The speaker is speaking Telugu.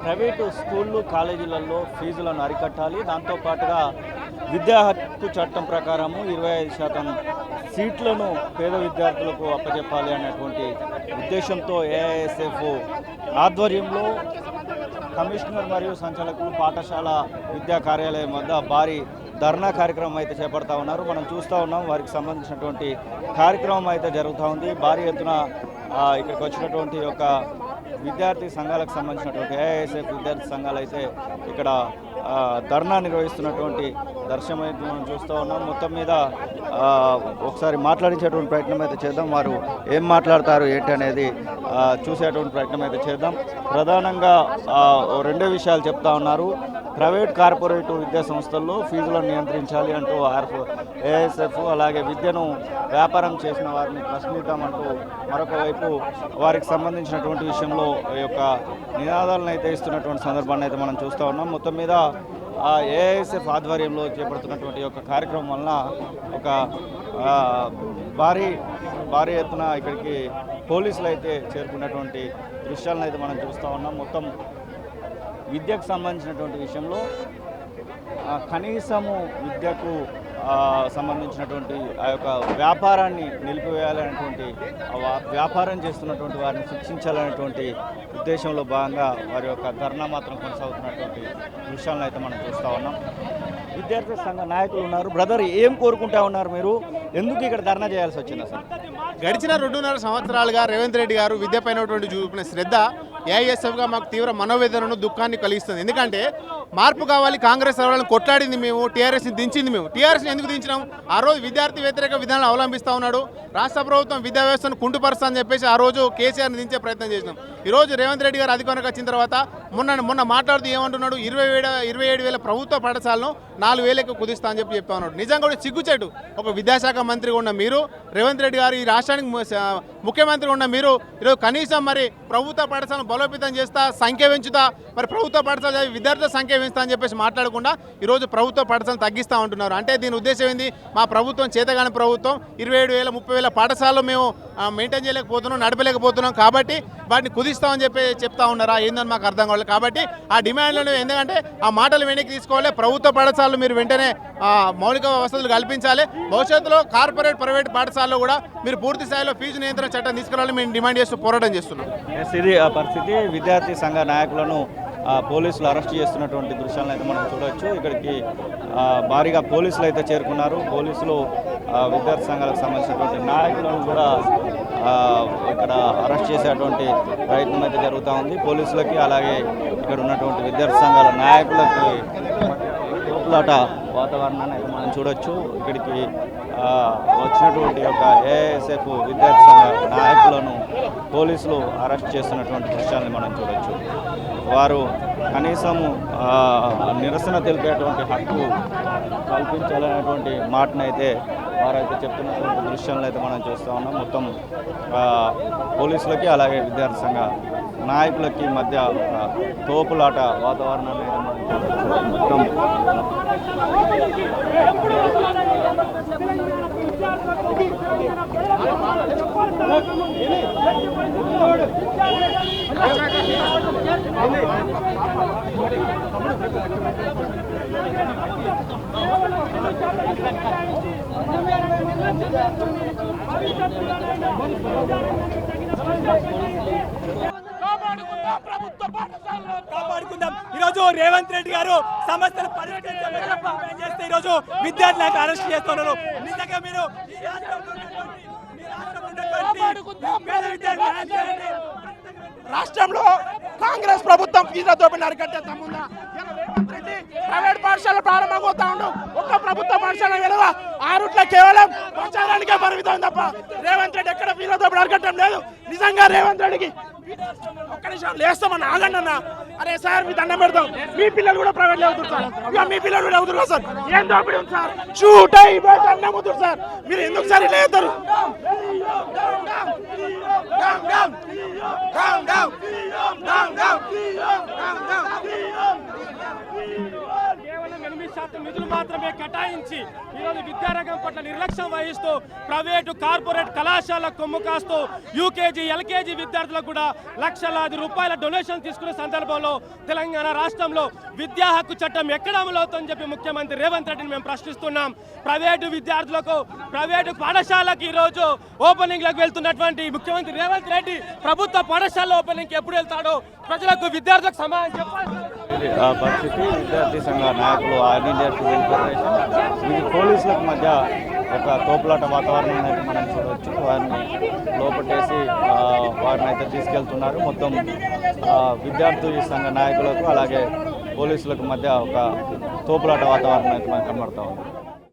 ప్రైవేటు స్కూళ్ళు కాలేజీలలో ఫీజులను అరికట్టాలి. దాంతోపాటుగా విద్యా హక్కు చట్టం ప్రకారము 25% సీట్లను పేద విద్యార్థులకు అప్పచెప్పాలి అనేటువంటి ఉద్దేశంతో ఏఐఎస్ఎఫ్ ఆధ్వర్యంలో కమిషనర్ మరియు సంచాలకులు పాఠశాల విద్యా కార్యాలయం వద్ద భారీ ధర్నా కార్యక్రమం అయితే చేపడతా ఉన్నారు. మనం చూస్తూ ఉన్నాం, వారికి సంబంధించినటువంటి కార్యక్రమం అయితే జరుగుతూ ఉంది. భారీ ఎత్తున ఇక్కడికి వచ్చినటువంటి ఒక విద్యార్థి సంఘాలకు సంబంధించినటువంటి ఏఐఎస్ఎఫ్ విద్యార్థి సంఘాలు అయితే ఇక్కడ ధర్నా నిర్వహిస్తున్నటువంటి దర్శనం అయితే మనం చూస్తూ ఉన్నాం. మొత్తం మీద ఒకసారి మాట్లాడించేటువంటి ప్రయత్నం అయితే చేద్దాం. వారు ఏం మాట్లాడతారు ఏంటి అనేది చూసేటువంటి ప్రయత్నం అయితే చేద్దాం. ప్రధానంగా రెండే విషయాలు చెప్తా ఉన్నారు. ప్రైవేట్ కార్పొరేట్ విద్యా సంస్థల్లో ఫీజులను నియంత్రించాలి అంటూ ఏఐఎస్ఎఫ్, అలాగే విద్యను వ్యాపారం చేసిన వారిని ప్రశ్నిద్దామంటూ మరొక వైపు వారికి సంబంధించినటువంటి విషయంలో ఈ యొక్క నినాదాలను అయితే ఇస్తున్నటువంటి సందర్భాన్ని అయితే మనం చూస్తూ ఉన్నాం. మొత్తం మీద ఏఐఎస్ఎఫ్ ఆధ్వర్యంలో చేపడుతున్నటువంటి యొక్క కార్యక్రమం వలన ఒక భారీ ఎత్తున ఇక్కడికి పోలీసులు అయితే చేరుకున్నటువంటి దృశ్యాలను అయితే మనం చూస్తూ ఉన్నాం. మొత్తం విద్యకు సంబంధించినటువంటి విషయంలో కనీసము విద్యకు సంబంధించినటువంటి ఆ యొక్క వ్యాపారాన్ని నిలిపివేయాలనేటువంటి వ్యాపారం చేస్తున్నటువంటి వారిని శిక్షించాలనేటువంటి ఉద్దేశంలో భాగంగా వారి యొక్క ధర్నా మాత్రం కొనసాగుతున్నటువంటి దృశ్యాలను అయితే మనం చూస్తూ ఉన్నాం. విద్యార్థి సంఘ నాయకులు ఉన్నారు. బ్రదర్, ఏం కోరుకుంటా ఉన్నారు మీరు? ఎందుకు ఇక్కడ ధర్నా చేయాల్సి వచ్చింది? అసలు గడిచిన 2.5 సంవత్సరాలుగా రేవంత్ రెడ్డి గారు విద్యపైన చూపిన శ్రద్ధ ఏఐఎస్ఎఫ్గా మాకు తీవ్ర మనోవేదనను దుఃఖాన్ని కలిగిస్తుంది. ఎందుకంటే మార్పు కావాలి, కాంగ్రెస్ వాళ్ళని కొట్లాడింది మేము, టీఆర్ఎస్ని దించింది మేము. టీఆర్ఎస్ని ఎందుకు దించినాం? ఆ రోజు విద్యార్థి వ్యతిరేక విధానాలు అవలంబిస్తూ ఉన్నాడు. రాష్ట్ర ప్రభుత్వం విద్యా వ్యవస్థను కుంటుపరుస్తా అని చెప్పేసి ఆ రోజు కేసీఆర్ని దించే ప్రయత్నం చేసినాం. ఈరోజు రేవంత్ రెడ్డి గారు అధికారంలోకి వచ్చిన తర్వాత మొన్న మాట్లాడుతూ ఏమంటున్నాడు? 27,000 ప్రభుత్వ పాఠశాలను 4,000కు కుదిస్తా అని చెప్తా ఉన్నాడు. నిజంగా కూడా సిగ్గుచేటు. ఒక విద్యాశాఖ మంత్రిగా ఉన్న మీరు, రేవంత్ రెడ్డి గారు ఈ రాష్ట్రానికి ముఖ్యమంత్రిగా ఉన్న మీరు ఈరోజు కనీసం మరి ప్రభుత్వ పాఠశాలను బలోపేతం చేస్తా, సంఖ్య పెంచుతా, మరి ప్రభుత్వ పాఠశాల విద్యార్థుల సంఖ్య పెంచుతా అని చెప్పేసి మాట్లాడకుండా ఈరోజు ప్రభుత్వ పాఠశాలను తగ్గిస్తూ ఉంటున్నారు. అంటే దీని ఉద్దేశం ఏంది? మా ప్రభుత్వం చేతగాని ప్రభుత్వం 27,000 30,000 పాఠశాలలో మేము మెయింటైన్ చేయలేకపోతున్నాం, నడపలేకపోతున్నాం, కాబట్టి వాటిని కుదిస్తామని చెప్తా ఉన్నారా? ఏందని మాకు అర్థం కావాలి. కాబట్టి ఆ డిమాండ్లను ఎందుకంటే ఆ మాటలు వెనక్కి తీసుకోవాలి. ప్రభుత్వ పాఠశాలలు మీరు వెంటనే మౌలిక వసతులు కల్పించాలి. భవిష్యత్తులో కార్పొరేట్ ప్రైవేట్ పాఠశాలలో కూడా మీరు పూర్తి స్థాయిలో ఫీజు నియంత్రణ చట్టం తీసుకురావాలని మేము డిమాండ్ చేస్తూ పోరాటం చేస్తున్నాం. ఇది ఆ పరిస్థితి. విద్యార్థి సంఘ నాయకులను పోలీసులు అరెస్ట్ చేస్తున్నటువంటి దృశ్యాలను అయితే మనం చూడవచ్చు. ఇక్కడికి భారీగా పోలీసులు అయితే చేరుకున్నారు. పోలీసులు విద్యార్థి సంఘాలకు సంబంధించినటువంటి నాయకులను కూడా ఇక్కడ అరెస్ట్ చేసేటువంటి ప్రయత్నం అయితే జరుగుతూ ఉంది. పోలీసులకి అలాగే ఇక్కడ ఉన్నటువంటి విద్యార్థి సంఘాల నాయకులకి తోపులాట వాతావరణాన్ని అయితే మనం చూడొచ్చు. ఇక్కడికి వచ్చినటువంటి యొక్క ఏఐఎస్ఎఫ్ విద్యార్థి సంఘ నాయకులను పోలీసులు అరెస్ట్ చేస్తున్నటువంటి దృశ్యాన్ని మనం చూడొచ్చు. వారు కనీసం నిరసన తెలిపేటువంటి హక్కు కల్పించాలనేటువంటి మాటనైతే వారైతే చెప్తున్నటువంటి దృశ్యాలను అయితే మనం చూస్తూ ఉన్నాం. మొత్తం పోలీసులకి అలాగే విద్యార్థి సంఘ నాయకులకి మధ్య తోపులాట వాతావరణాన్ని అయితే మనం చూడొచ్చు. మొత్తం కాపాడుకుందాం. ఈరోజు రేవంత్ రెడ్డి గారు సమస్యలు పరిష్కరించాలని చేస్తే ఈరోజు విద్యార్థులను అరెస్ట్ చేస్తున్నారు. నిజంగా మీరు రాష్ట్రంలో కాంగ్రెస్ ప్రభుత్వం ఫీజుల దోపిడీని అరికట్టే తమ్ముందా? ప్రైవేట్ పాఠశాల ప్రారంభమవుతా ఉండు. ఒక్క ప్రభుత్వ పాఠశాల విలువ 6 కేవలం ప్రచారానికే పరిమితం తప్ప రేవంత్ రెడ్డి ఎక్కడ ఫీజుల దోపిడీ అరికట్టడం లేదు. నిజంగా రేవంత్ రెడ్డికి ఒక్క నిమిషం లేస్తామని ఆగండి అన్న. అరే సార్, మీ దండం పెడతాం. మీ పిల్లలు కూడా ప్రైవేట్ అవుతారు సార్. ఇక మీ పిల్లలు కూడా అవుతున్నారు సార్. ఏం దోపిడీ ఉంది సార్? షూట్ అయిపోయి దండం అవుతారు సార్. మీరు ఎందుకు సార్ ఇలా అవుతారు? కేవలం 8 భవిష్యత్తు నిధులు మాత్రమే కేటాయించి ఈరోజు విద్యారంగం పట్ల నిర్లక్ష్యం వహిస్తూ ప్రైవేటు కార్పొరేట్ కళాశాల కొమ్ము కాస్తూ యూకేజీ ఎల్కేజీ విద్యార్థులకు కూడా లక్షలాది రూపాయల డొనేషన్ తీసుకునే సందర్భంలో తెలంగాణ రాష్ట్రంలో విద్యా హక్కు చట్టం ఎక్కడ అమలవుతుందని చెప్పి ముఖ్యమంత్రి రేవంత్ రెడ్డిని మేము ప్రశ్నిస్తున్నాం. ప్రైవేటు విద్యార్థులకు ప్రైవేటు పాఠశాలకు ఈరోజు ఓపెనింగ్లకు వెళ్తున్నటువంటి ముఖ్యమంత్రి రేవంత్ రెడ్డి ప్రభుత్వ పాఠశాల ఓపెనింగ్కి ఎప్పుడు వెళ్తాడో ప్రజలకు విద్యార్థులకు సమాధానం చెప్పాలి. ఆ పరిస్థితి విద్యార్థి సంఘ నాయకులు ఆల్ ఇండియా స్టూడెంట్ ఫెడరేషన్ ఇది పోలీసులకు మధ్య ఒక తోపులాట వాతావరణం అయితే మనం చూడవచ్చు. వారిని లోపట్టేసి వారిని అయితే తీసుకెళ్తున్నారు. మొత్తం విద్యార్థి సంఘ నాయకులకు అలాగే పోలీసులకు మధ్య ఒక తోపులాట వాతావరణం అయితే మనకు కనబడతా ఉంది.